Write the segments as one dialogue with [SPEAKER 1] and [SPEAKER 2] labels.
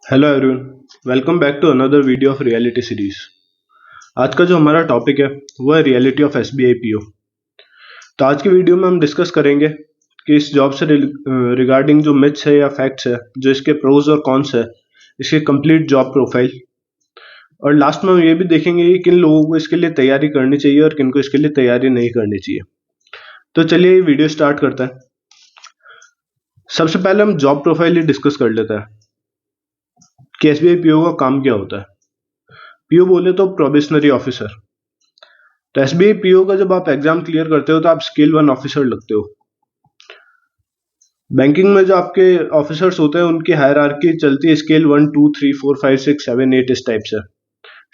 [SPEAKER 1] Hello everyone, welcome back to another video of reality series. आज का जो हमारा टॉपिक है वो है रियलिटी ऑफ एसबीआई पीओ। तो आज की वीडियो में हम डिस्कस करेंगे कि इस जॉब से रिगार्डिंग जो मिथ्स है या फैक्ट्स है, जो इसके प्रोज और कॉन्स है, इसकी कंप्लीट जॉब प्रोफाइल, और लास्ट में हम ये भी देखेंगे कि किन लोगों को इसके लिए तैयारी करनी चाहिए और किन को इसके लिए तैयारी नहीं करनी चाहिए। तो चलिए वीडियो स्टार्ट करते हैं। सबसे पहले हम जॉब प्रोफाइल ही डिस्कस कर लेते हैं कि एसबीआई पीओ का काम क्या होता है। पीओ बोले तो प्रोबेशनरी ऑफिसर। तो एसबीआई पीओ का जब आप एग्जाम क्लियर करते हो तो आप स्केल 1 ऑफिसर लगते हो। बैंकिंग में जो आपके ऑफिसर्स होते हैं उनकी हायरार्की चलती है स्केल 1 2 3 4 5 6 7 8 इस टाइप से।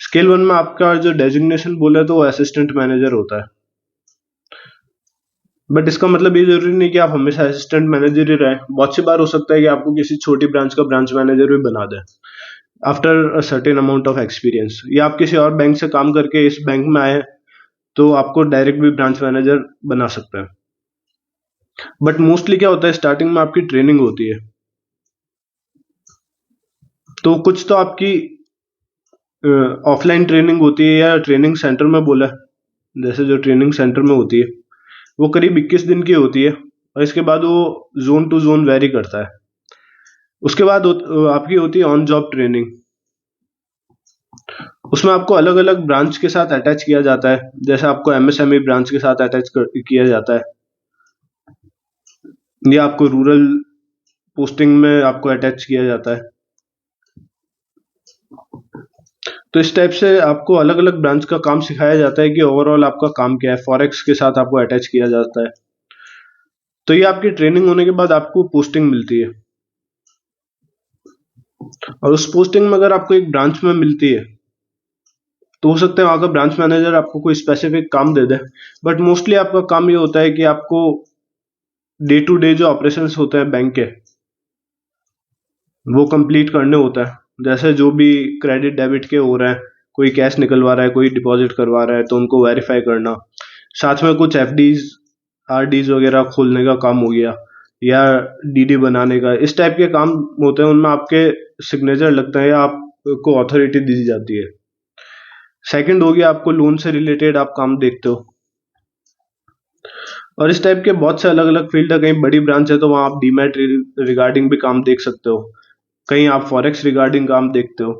[SPEAKER 1] स्केल 1 में आपका जो डेजिग्नेशन बोला तो वो असिस्टेंट मैनेजर होता है, बट इसका मतलब ये जरूरी नहीं कि आप हमेशा असिस्टेंट मैनेजर ही रहे। बहुत सी बार हो सकता है कि आपको किसी छोटी ब्रांच का ब्रांच मैनेजर भी बना दे after a certain amount of experience, या आप किसी और बैंक से काम करके इस बैंक में आए तो आपको डायरेक्ट भी ब्रांच मैनेजर बना सकते हैं। बट मोस्टली क्या होता है, स्टार्टिंग में आपकी ट्रेनिंग होती है, तो कुछ तो आपकी ऑफलाइन ट्रेनिंग होती है या ट्रेनिंग सेंटर में बोला, जैसे जो ट्रेनिंग सेंटर में होती है वो करीब 21 दिन की होती है, और इसके बाद वो जोन टू जोन वेरी करता है। उसके बाद आपकी होती है ऑन जॉब ट्रेनिंग। उसमें आपको अलग अलग ब्रांच के साथ अटैच किया जाता है, जैसे आपको एमएसएमई ब्रांच के साथ अटैच किया जाता है, या आपको रूरल पोस्टिंग में आपको अटैच किया जाता है। तो इस टाइप से आपको अलग अलग ब्रांच का काम सिखाया जाता है कि ओवरऑल आपका काम क्या है। फॉरेक्स के साथ आपको अटैच किया जाता है। तो ये आपकी ट्रेनिंग होने के बाद आपको पोस्टिंग मिलती है, और उस पोस्टिंग में अगर आपको एक ब्रांच में मिलती है तो हो सकता है वहां का ब्रांच मैनेजर आपको कोई स्पेसिफिक काम दे दे, बट मोस्टली आपका काम ये होता है कि आपको डे टू डे जो ऑपरेशंस होते हैं बैंक के वो कंप्लीट करने होता है। जैसे जो भी क्रेडिट डेबिट के हो रहे हैं, कोई कैश निकलवा रहा है, कोई डिपॉजिट करवा रहा है, तो उनको वेरीफाई करना। साथ में कुछ एफडीज आरडीज वगैरह खोलने का काम हो गया, या डीडी बनाने का, इस टाइप के काम होते हैं। उनमें आपके सिग्नेचर लगता है या आपको अथॉरिटी दी जाती है। सेकंड हो गया, आपको लोन से रिलेटेड आप काम देखते हो, और इस टाइप के बहुत से अलग अलग फील्ड है। कहीं बड़ी ब्रांच है तो वहां आप डीमैट रिगार्डिंग भी काम देख सकते हो, कहीं आप फॉरेक्स रिगार्डिंग काम देखते हो।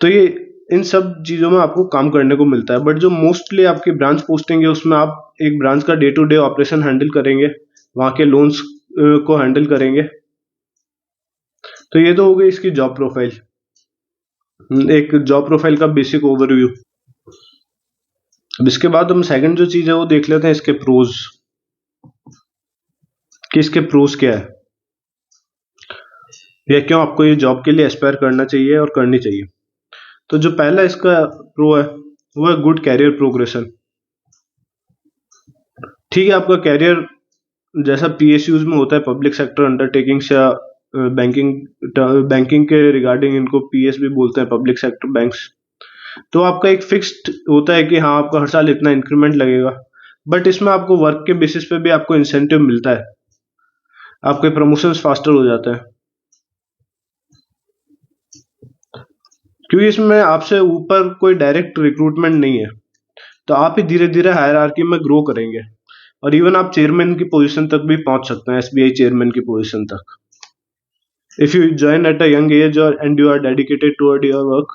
[SPEAKER 1] तो ये इन सब चीजों में आपको काम करने को मिलता है। बट जो मोस्टली आपकी ब्रांच पोस्टिंग है उसमें आप एक ब्रांच का day to day operation handle करेंगे, वहां के लोन्स को हैंडल करेंगे। तो ये तो हो गई इसकी जॉब प्रोफाइल, एक जॉब प्रोफाइल का बेसिक ओवरव्यू। अब इसके बाद हम सेकंड जो चीज है वो देख लेते हैं इसके प्रोज, कि इसके प्रोज क्या है या क्यों आपको ये जॉब के लिए एस्पायर करना चाहिए और करनी चाहिए। तो जो पहला इसका प्रो है वो है गुड कैरियर प्रोग्रेशन। ठीक है, आपका कैरियर जैसा पीएसयूज में होता है, पब्लिक सेक्टर अंडरटेकिंग्स, या बैंकिंग बैंकिंग के रिगार्डिंग इनको पीएस भी बोलते हैं, पब्लिक सेक्टर बैंक्स। तो आपका एक फिक्स्ड होता है कि हाँ आपका हर साल इतना इंक्रीमेंट लगेगा, बट इसमें आपको वर्क के बेसिस पे भी आपको इंसेंटिव मिलता है, आपके प्रमोशंस फास्टर हो जाते हैं, क्योंकि इसमें आपसे ऊपर कोई डायरेक्ट रिक्रूटमेंट नहीं है। तो आप ही धीरे धीरे हायरार्की में ग्रो करेंगे, और इवन आप चेयरमैन की पोजीशन तक भी पहुंच सकते हैं, एसबीआई चेयरमैन की पोजीशन तक। If you join at a young age और and you are dedicated toward your work,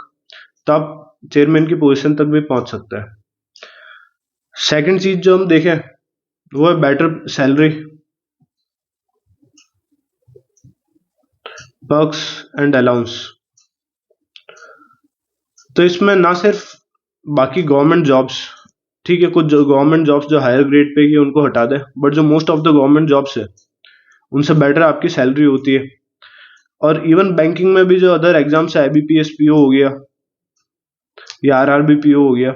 [SPEAKER 1] तो आप चेयरमैन की पोजीशन तक भी पहुंच सकते हैं। सेकंड चीज जो हम देखें वो है better salary, perks and allowance. तो इसमें ना सिर्फ बाकी गवर्नमेंट जॉब्स, ठीक है, कुछ जो गवर्नमेंट जॉब्स जो हायर ग्रेड पे की उनको हटा दे, बट जो most of the government jobs है उनसे बेटर आपकी सैलरी होती है। और इवन बैंकिंग में भी जो अदर एग्जाम्स है, आईबीपीएस पीओ हो गया या आरआरबी पीओ हो गया,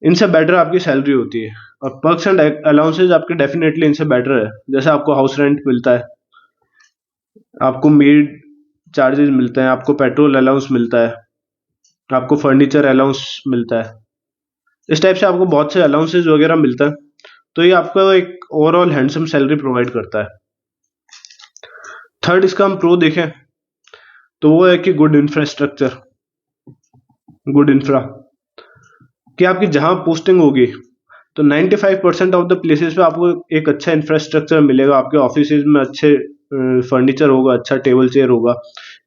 [SPEAKER 1] इनसे बेटर आपकी सैलरी होती है। और पर्क्स एंड अलाउंसेज आपके डेफिनेटली इनसे बेटर है, जैसे आपको हाउस रेंट मिलता है, आपको मेड चार्जेस मिलते हैं, आपको पेट्रोल अलाउंस मिलता है, आपको फर्नीचर अलाउंस मिलता है। इस टाइप से आपको बहुत से अलाउंसेज वगैरह मिलता है। तो ये आपको एक ओवरऑल हैंडसम सैलरी प्रोवाइड करता है। थर्ड इसका हम प्रो देखें तो वो है कि गुड इंफ्रास्ट्रक्चर, गुड इंफ्रा, कि आपकी जहां पोस्टिंग होगी तो 95% ऑफ द प्लेसेस पे आपको एक अच्छा इंफ्रास्ट्रक्चर मिलेगा। आपके ऑफिस में अच्छे फर्नीचर होगा, अच्छा टेबल चेयर होगा,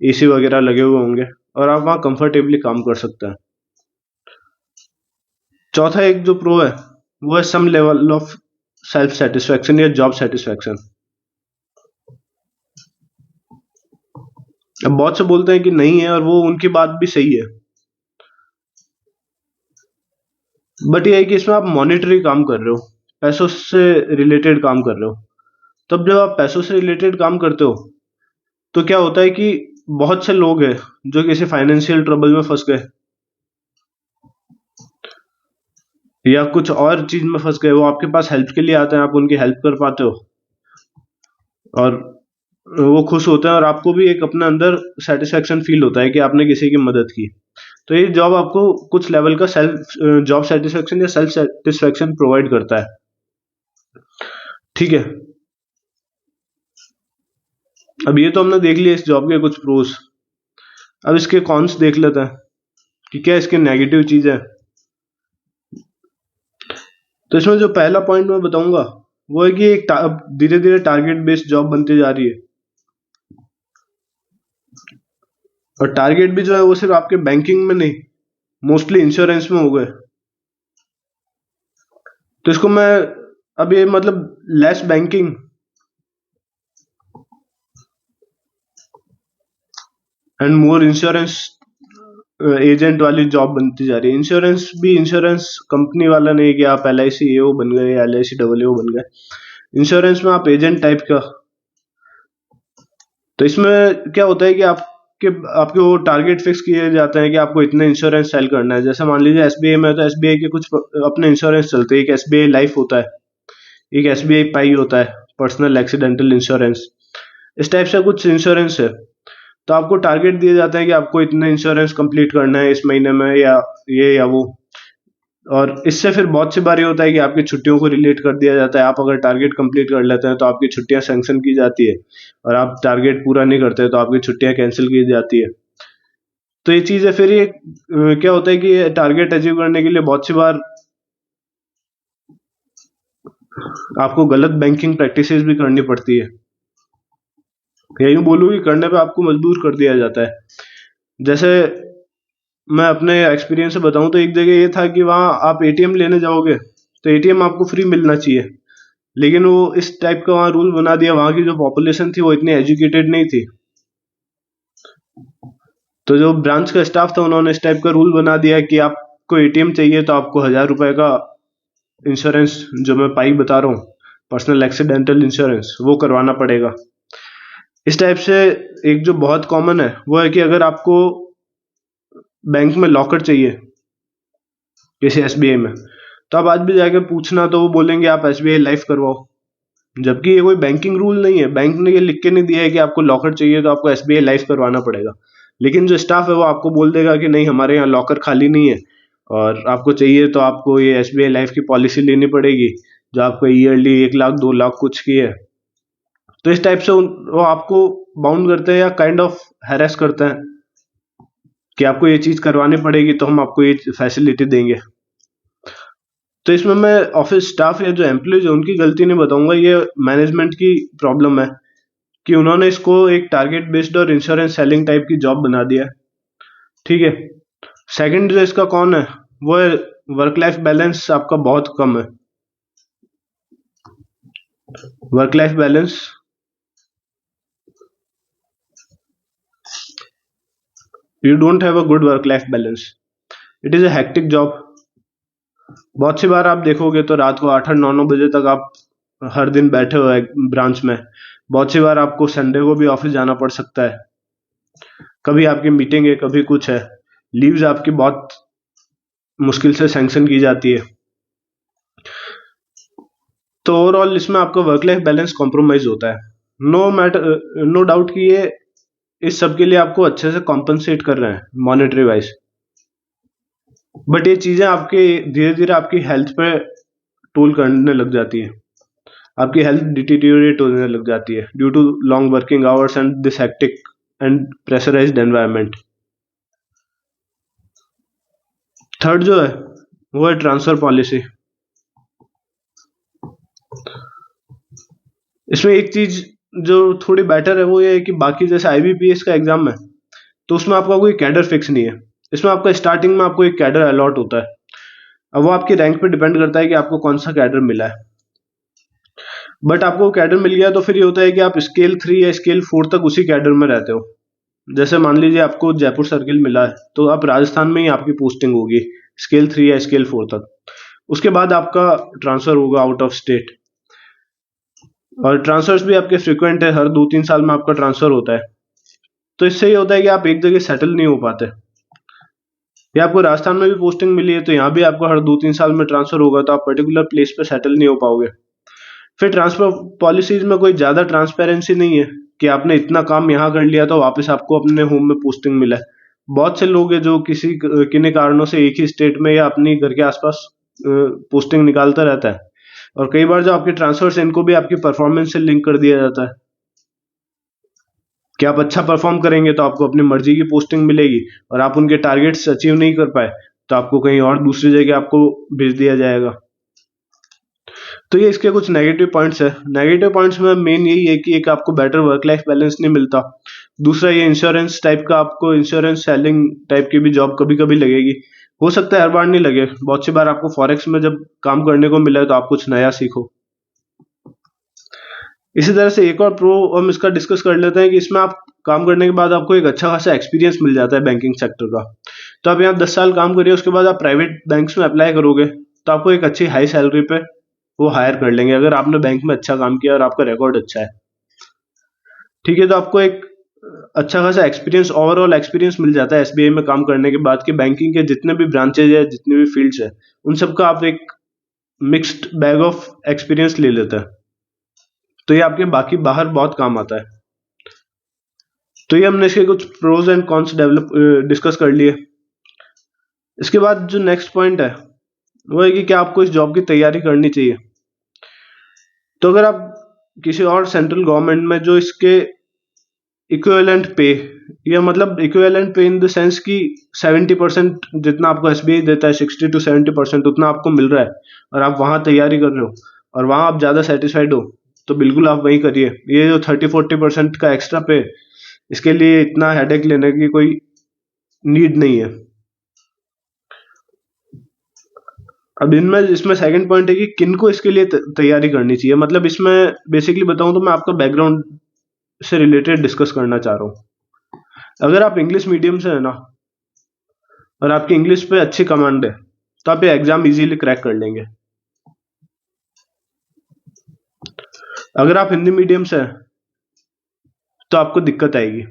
[SPEAKER 1] एसी वगैरह लगे हुए होंगे और आप वहाँ कंफर्टेबली काम कर सकते हैं। चौथा एक जो प्रो है वो है some level of self satisfaction या जॉब सेटिस्फैक्शन। अब बहुत से बोलते हैं कि नहीं है और वो उनकी बात भी सही है, बट ये है कि इसमें आप मॉनिटरी काम कर रहे हो, पैसों से रिलेटेड काम कर रहे हो। तब जब आप पैसों से रिलेटेड काम करते हो तो क्या होता है कि बहुत से लोग हैं जो किसी फाइनेंशियल ट्रबल में फंस गए या कुछ और चीज में फंस गए, वो आपके पास हेल्प के लिए आते हैं, आप उनकी हेल्प कर पाते हो और वो खुश होते हैं और आपको भी एक अपने अंदर सेटिस्फेक्शन फील होता है कि आपने किसी की मदद की। तो ये जॉब आपको कुछ लेवल का सेल्फ जॉब सेटिस्फेक्शन या सेल्फ सेटिस्फेक्शन प्रोवाइड करता है। ठीक है, अब ये तो हमने देख लिया इस जॉब के कुछ प्रोस। अब इसके कॉन्स देख लेते हैं कि क्या इसके नेगेटिव चीज है। तो इसमें जो पहला पॉइंट मैं बताऊंगा वो है कि एक धीरे धीरे टारगेट बेस्ड जॉब बनती जा रही है और टारगेट भी जो है वो सिर्फ आपके बैंकिंग में नहीं, मोस्टली इंश्योरेंस में हो गए। तो इसको मैं अब ये मतलब less banking and more insurance agent वाली जॉब बनती जा रही है। इंश्योरेंस भी इंश्योरेंस कंपनी वाला नहीं कि आप LIC AO बन गए या LIC AO बन गए, इंश्योरेंस में आप एजेंट टाइप का। तो इसमें क्या होता है कि आपके वो टारगेट फिक्स किए जाते हैं कि आपको इतने इंश्योरेंस सेल करना है। जैसे मान लीजिए SBI में है तो SBI के कुछ अपने इंश्योरेंस चलते हैं। एक SBI लाइफ होता है, एक SBI पाई होता है, पर्सनल एक्सीडेंटल इंश्योरेंस, इस टाइप से कुछ इंश्योरेंस है। तो आपको टारगेट दिए जाते हैं कि आपको इतने इंश्योरेंस कंप्लीट करना है इस महीने में या ये या वो। और इससे फिर बहुत सी बारी होता है कि आपकी छुट्टियों को रिलेट कर दिया जाता है। आप अगर टारगेट कंप्लीट कर लेते हैं तो आपकी छुट्टियां सैंक्शन की जाती है और आप टारगेट पूरा नहीं करते तो आपकी छुट्टियां कैंसिल की जाती है। तो ये चीज है। फिर ये क्या होता है कि टारगेट अचीव करने के लिए बहुत सी बार आपको गलत बैंकिंग प्रैक्टिसेस भी करनी पड़ती है, या यूं बोलूं कि करने पे आपको मजबूर कर दिया जाता है। जैसे मैं अपने एक्सपीरियंस से बताऊं तो एक जगह ये था कि वहां आप ATM लेने जाओगे तो ATM आपको फ्री मिलना चाहिए, लेकिन वो इस टाइप का वहां रूल बना दिया। वहां की जो पॉपुलेशन थी वो इतनी एजुकेटेड नहीं थी, तो जो ब्रांच का स्टाफ था उन्होंने इस टाइप का रूल बना दिया कि आपको ATM चाहिए तो आपको 1000 रुपए का इंश्योरेंस, जो मैं पाई बता रहा हूँ, पर्सनल एक्सीडेंटल इंश्योरेंस, वो करवाना पड़ेगा। इस टाइप से एक जो बहुत कॉमन है वो है कि अगर आपको बैंक में लॉकर चाहिए किसी SBI में, तो आप आज भी जाके पूछना तो वो बोलेंगे आप SBI लाइफ करवाओ, जबकि ये कोई बैंकिंग रूल नहीं है। बैंक ने ये लिख के नहीं दिया है कि आपको लॉकर चाहिए तो आपको SBI लाइफ करवाना पड़ेगा, लेकिन जो स्टाफ है वो आपको बोल देगा कि नहीं हमारे यहाँ लॉकर खाली नहीं है और आपको चाहिए तो आपको ये SBI लाइफ की पॉलिसी लेनी पड़ेगी जो आपको ईयरली 1 लाख 2 लाख कुछ की है। तो इस टाइप से वो आपको बाउंड करते हैं या काइंड ऑफ हैरेस करते हैं कि आपको ये चीज करवानी पड़ेगी तो हम आपको ये फैसिलिटी देंगे। तो इसमें मैं ऑफिस स्टाफ या जो एम्प्लॉयज है उनकी गलती नहीं बताऊंगा, ये मैनेजमेंट की प्रॉब्लम है कि उन्होंने इसको एक टारगेट बेस्ड और इंश्योरेंस सेलिंग टाइप की जॉब बना दिया। ठीक है, सेकंड जो इसका कौन है वो है वर्क लाइफ बैलेंस आपका बहुत कम है। Work life balance, you don't have a good work life balance, it is a hectic job. बहुत सी बार आप देखोगे तो रात को 8-9 बजे तक आप हर दिन बैठे हो ब्रांच में। बहुत सी बार आपको संडे को भी ऑफिस जाना पड़ सकता है, कभी आपकी मीटिंग है कभी कुछ है, लीव्स आपकी बहुत मुश्किल से सैंक्शन की जाती है। तो ओवरऑल इसमें आपका वर्क लाइफ बैलेंस कॉम्प्रोमाइज होता है। नो डाउट कि ये इस सब के लिए आपको अच्छे से कॉम्पनसेट कर रहे हैं मॉनेटरी वाइज, बट ये चीजें आपके धीरे धीरे आपकी हेल्थ पे टोल करने लग जाती है। आपकी हेल्थ डिटीरियोरेट होने लग जाती है due to long working hours and this hectic and pressurised environment. Third जो है वो है ट्रांसफर पॉलिसी। इसमें एक चीज जो थोड़ी बेटर है वो ये है कि बाकी जैसे IBPS का एग्जाम है तो उसमें आपका कोई कैडर फिक्स नहीं है। इसमें आपका स्टार्टिंग में आपको एक कैडर अलॉट होता है। अब वो आपकी रैंक पे डिपेंड करता है कि आपको कौन सा कैडर मिला है। बट आपको कैडर मिल गया तो फिर ये होता है कि आप स्केल 3 या स्केल 4 तक उसी कैडर में रहते हो। जैसे मान लीजिए आपको जयपुर सर्किल मिला है तो आप राजस्थान में ही आपकी पोस्टिंग होगी स्केल 3 या स्केल 4 तक। उसके बाद आपका ट्रांसफर होगा आउट ऑफ स्टेट, और ट्रांसफर्स भी आपके फ्रिक्वेंट है, हर 2-3 साल में आपका ट्रांसफर होता है। तो इससे ये होता है कि आप एक जगह सेटल नहीं हो पाते। या आपको राजस्थान में भी पोस्टिंग मिली है तो यहाँ भी आपको हर 2-3 साल में ट्रांसफर होगा तो आप पर्टिकुलर प्लेस पे सेटल नहीं हो पाओगे। फिर ट्रांसफर पॉलिसीज में कोई ज्यादा ट्रांसपेरेंसी नहीं है कि आपने इतना काम यहाँ कर लिया तो वापस आपको अपने होम में पोस्टिंग मिला है। बहुत से लोग हैं जो किन्हीं कारणों से एक ही स्टेट में या अपनी घर के आसपास पोस्टिंग निकालता रहता है, और कई बार जो आपके ट्रांसफर्स इनको भी आपकी परफॉर्मेंस से लिंक कर दिया जाता है कि आप अच्छा परफॉर्म करेंगे तो आपको अपनी मर्जी की पोस्टिंग मिलेगी, और आप उनके टारगेट्स अचीव नहीं कर पाए तो आपको कहीं और दूसरी जगह आपको भेज दिया जाएगा। तो ये इसके कुछ नेगेटिव पॉइंट्स है। नेगेटिव पॉइंट्स में मेन यही है कि एक आपको बेटर वर्क लाइफ बैलेंस नहीं मिलता। दूसरा ये इंश्योरेंस टाइप का, आपको इंश्योरेंस सेलिंग टाइप की भी जॉब कभी कभी लगेगी। हो सकता है हर बार नहीं लगे, बहुत सी बार आपको फॉरेक्स में जब काम करने को मिला है तो आप कुछ नया सीखो। इसी तरह से एक और प्रो हम इसका डिस्कस कर लेते हैं कि इसमें आप काम करने के बाद आपको एक अच्छा खासा एक्सपीरियंस मिल जाता है बैंकिंग सेक्टर का। तो आप यहाँ 10 साल काम करिए, उसके बाद आप प्राइवेट बैंक्स में अप्लाई करोगे तो आपको एक अच्छी हाई सैलरी पे वो हायर कर लेंगे अगर आपने बैंक में अच्छा काम किया और आपका रिकॉर्ड अच्छा है। ठीक है, तो आपको एक अच्छा खासा एक्सपीरियंस, ओवरऑल एक्सपीरियंस मिल जाता है SBI में काम करने के बाद कि बैंकिंग के जितने भी ब्रांचेज है, जितने भी फील्ड्स है, उन सबका आप एक मिक्स्ड बैग ऑफ एक्सपीरियंस ले लेते हैं। तो ये आपके बाकी बाहर बहुत काम आता है। तो ये हमने इसके कुछ प्रोज एंड कॉन्स डिस्कस कर लिए। इसके बाद जो नेक्स्ट पॉइंट है वो है कि क्या आपको इस जॉब की तैयारी करनी चाहिए। तो अगर आप किसी और सेंट्रल गवर्नमेंट में जो इसके इक्विवेलेंट पे, या मतलब इक्विवेलेंट पे इन द सेंस कि 70% जितना आपको SBI देता है, 60 to 70% उतना आपको मिल रहा है, और आप वहां तैयारी कर रहे हो और वहां आप ज्यादा सेटिस्फाइड हो, तो बिल्कुल आप वही करिए। ये जो 30-40% का एक्स्ट्रा पे, इसके लिए इतना हेडेक लेने की कोई नीड नहीं है। अब इसमें सेकंड पॉइंट है कि किन को इसके लिए तैयारी करनी चाहिए। मतलब इसमें बेसिकली बताऊं तो मैं आपका बैकग्राउंड से रिलेटेड डिस्कस करना चाह रहा हूँ। अगर आप इंग्लिश मीडियम से है ना और आपकी इंग्लिश पे अच्छी कमांड है तो आप ये एग्जाम इजीली क्रैक कर लेंगे। अगर आप हिंदी मीडियम से हैं तो आपको दिक्कत आएगी।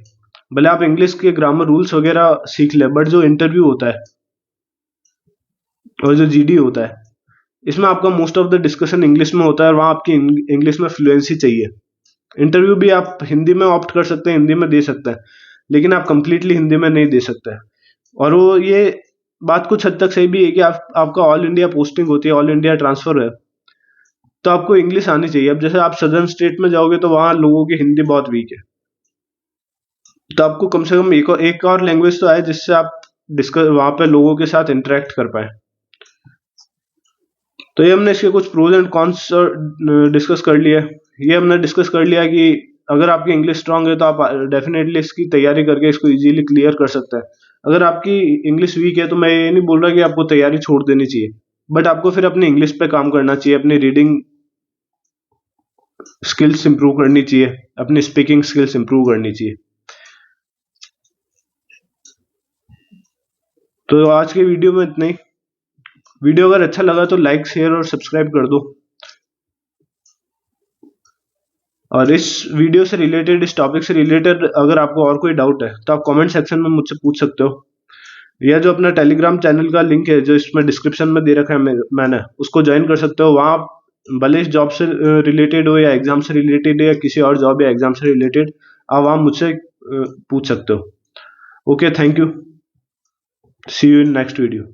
[SPEAKER 1] भले आप इंग्लिश के ग्रामर रूल्स वगैरह सीख ले, बट जो इंटरव्यू होता है और जो GD होता है, इसमें आपका most of the discussion English में होता है और वहां आपकी इंग्लिश में फ्लुएंसी चाहिए। इंटरव्यू भी आप हिंदी में ऑप्ट कर सकते हैं, हिंदी में दे सकते हैं, लेकिन आप कंप्लीटली हिंदी में नहीं दे सकते। और वो ये बात कुछ हद तक सही भी है कि आपका ऑल इंडिया पोस्टिंग होती है, ऑल इंडिया ट्रांसफर है, तो आपको इंग्लिश आनी चाहिए। अब जैसे आप सदर्न स्टेट में जाओगे तो वहां लोगों की हिंदी बहुत वीक है, तो आपको कम से कम एक और लैंग्वेज तो आए जिससे आप डिस्कस वहां पे लोगों के साथ इंटरेक्ट कर पाए। तो ये हमने इसके कुछ प्रोज एंड कॉन्स डिस्कस कर लिया। ये हमने डिस्कस कर लिया कि अगर आपकी इंग्लिश स्ट्रांग है तो आप डेफिनेटली इसकी तैयारी करके इसको इजीली क्लियर कर सकते हैं। अगर आपकी इंग्लिश वीक है तो मैं ये नहीं बोल रहा कि आपको तैयारी छोड़ देनी चाहिए, बट आपको फिर अपनी इंग्लिश पे काम करना चाहिए, अपनी रीडिंग स्किल्स इंप्रूव करनी चाहिए, अपनी स्पीकिंग स्किल्स इंप्रूव करनी चाहिए। तो आज के वीडियो में इतना ही। वीडियो अगर अच्छा लगा तो लाइक, शेयर और सब्सक्राइब कर दो। और इस वीडियो से रिलेटेड, इस टॉपिक से रिलेटेड अगर आपको और कोई डाउट है तो आप कमेंट सेक्शन में मुझसे पूछ सकते हो, या जो अपना टेलीग्राम चैनल का लिंक है जो इसमें डिस्क्रिप्शन में दे रखा है मैंने, उसको ज्वाइन कर सकते हो। वहाँ भले इस जॉब से रिलेटेड हो या एग्जाम से रिलेटेड या किसी और जॉब या एग्जाम से रिलेटेड, आप वहाँ मुझसे पूछ सकते हो। Okay, thank you, see you in next video.